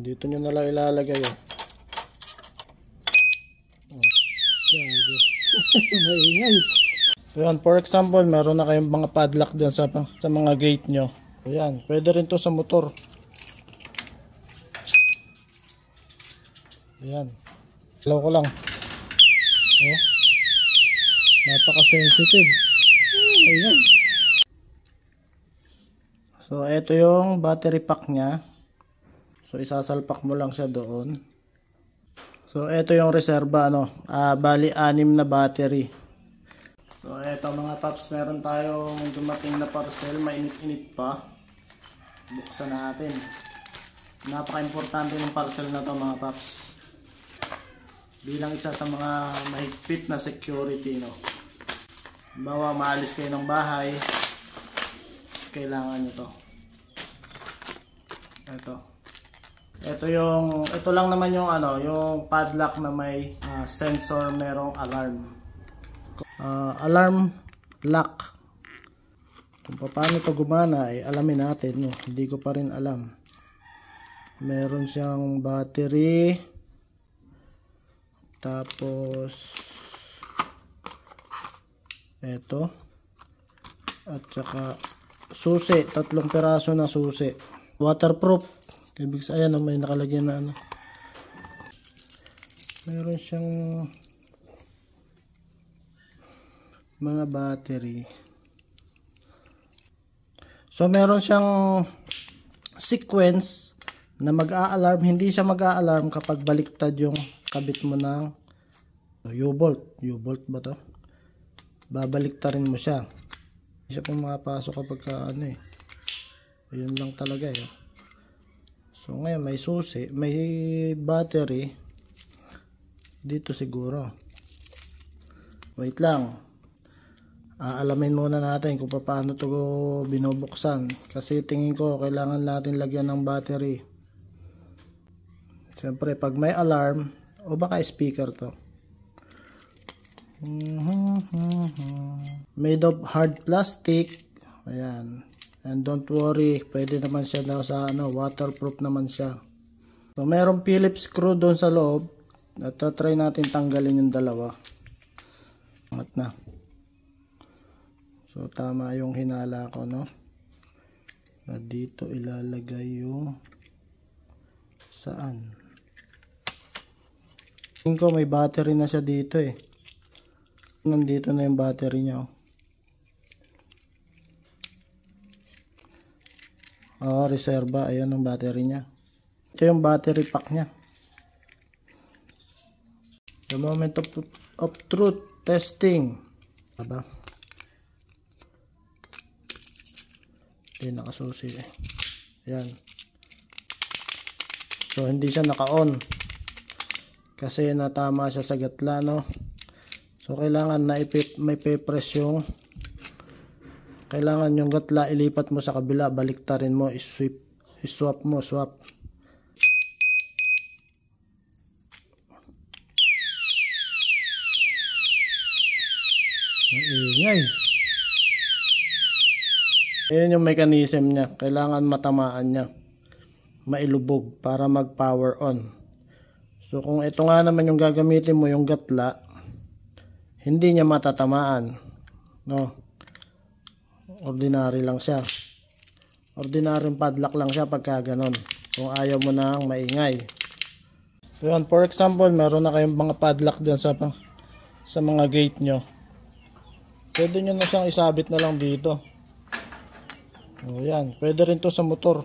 Dito nyo nalang ilalagay oh. Gago. Maingay. Ayan, for example, meron na kayong mga padlock dyan sa mga gate nyo. Ayan, pwede rin to sa motor. Ayan. Hello ko lang. Oh. Napaka-sensitive. Ayan. So, ito yung battery pack nya. So, isasalpak mo lang siya doon. So, ito yung reserva, bali 6 na battery. So, ito mga paps, meron tayong dumating na parcel. Mainit-init pa. Buksan natin. Napaka-importante ng parcel na to mga paps. Bilang isa sa mga mahigpit na security, no. Bawa maalis kayo ng bahay, kailangan nyo to. Ito lang naman yung yung padlock na may sensor, merong alarm. Alarm lock. Kung paano ito gumana ay alamin natin, no. Hindi ko pa rin alam. Meron siyang battery. Tapos ito. At saka susi, 3 piraso na susi. Waterproof. Ibig sabihin, may nakalagay na meron siyang mga battery. So meron siyang sequence na mag-a-alarm. Hindi siya mag-a-alarm kapag baliktad yung kabit mo ng U-bolt. U-bolt ba to? Babaliktarin mo siya. Hindi siya pong makapasok kapag ayun lang talaga eh. So ngayon may susi, may battery dito siguro. Wait lang. Aalamin muna natin kung paano to binubuksan. Kasi tingin ko kailangan natin lagyan ng battery. Siyempre pag may alarm, o baka speaker to. Made of hard plastic. Ayan. And don't worry, pwede naman siya daw sa waterproof naman siya. So mayroong Phillips screw doon sa loob. At try natin tanggalin yung dalawa. Angat na. So tama yung hinala ko, no? Na dito ilalagay yung saan? Tingin ko may battery na siya dito eh. Nandito na yung battery niya. Reserva. Ayan ang battery niya. Ito yung battery pack niya. The moment of truth testing. Aba? Hindi nakasusi eh. Ayan. So hindi siya naka-on. Kasi natama siya sa gatla, no? So kailangan na may pe-press yung kailangan yung gatla ilipat mo sa kabila, baliktarin mo, swap mo. Maingay. Ayan yung mechanism niya. Kailangan matamaan niya. Mailubog para mag power on. So kung ito nga naman yung gagamitin mo, yung gatla, hindi niya matatamaan, no? Ordinary lang siya. Ordinaryong padlock lang siya pagka ganon. Kung ayaw mo nang maingay. So yun, for example, meron na kayong mga padlock dyan sa mga gate nyo. Pwede nyo na siyang isabit na lang dito. O yan, pwede rin to sa motor.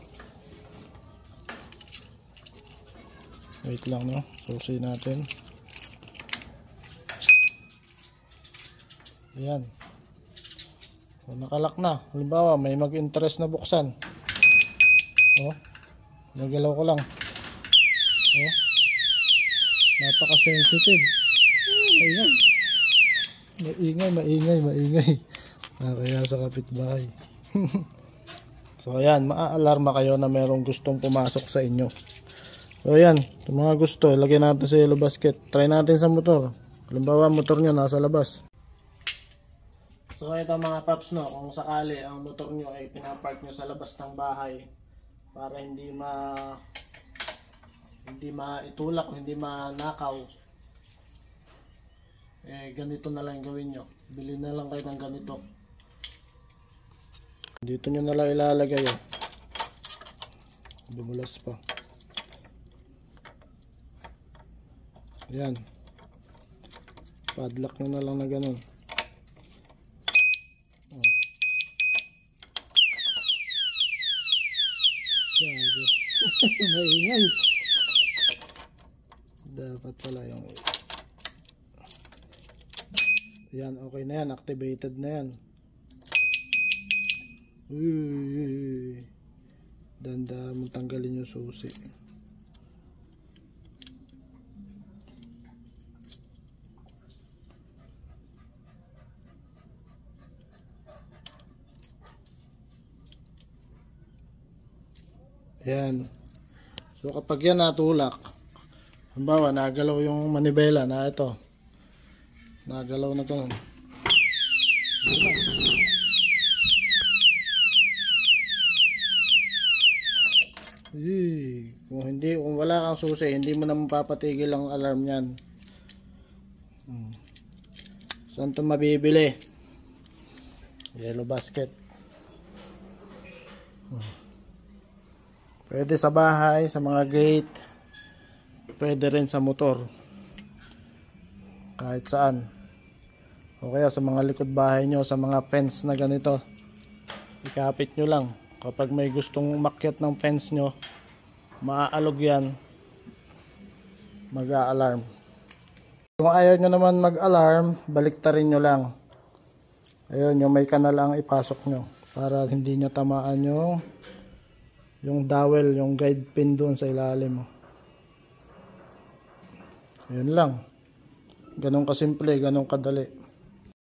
Wait lang, no? Susi natin. Ayan. So, nakalak na. Halimbawa, may mag-interest na buksan. Nagalaw ko lang. Napaka-sensitive. Ayan. Maingay. Kaya sa kapitbahay. So, ayan. Maa-alarma kayo na merong gustong pumasok sa inyo. So, ayan. Yung mga gusto, lagyan natin sa yellow basket. Try natin sa motor. Halimbawa, motor nyo nasa labas. So ito mga paps, no, kung sakali ang motor nyo ay pinapark nyo sa labas ng bahay para hindi hindi maitulak o hindi manakaw, ganito na lang gawin nyo. Bili na lang kayo ng ganito. Dito nyo na lang ilalagay. Dumulas pa. Yan. Padlock nyo na lang na ganun. Gago. Maingay. Dapat pala yung... Yan, okay na yan. Activated na yan. Uy. Danda mo tanggalin yung susi. Ayan. So kapag yan natulak, halimbawa nagalaw yung manibela na ito, nagalaw na ganun, kung wala kang susi, hindi mo na mapapatigil ang alarm yan. Saan ito mabibili? Yellow Basket. Pwede sa bahay, sa mga gate, pwede rin sa motor, kahit saan. O kaya sa mga likod bahay nyo, sa mga fence na ganito, ikapit nyo lang. Kapag may gustong umakyat ng fence nyo, maaalog yan, mag-a-alarm. Kung ayaw nyo naman mag-alarm, baliktarin nyo lang. Ayun, yung may kanal ang ipasok nyo para hindi nyo tamaan yung dowel, yung guide pin doon sa ilalim. Yun lang. Ganun kasimple, ganun kadali.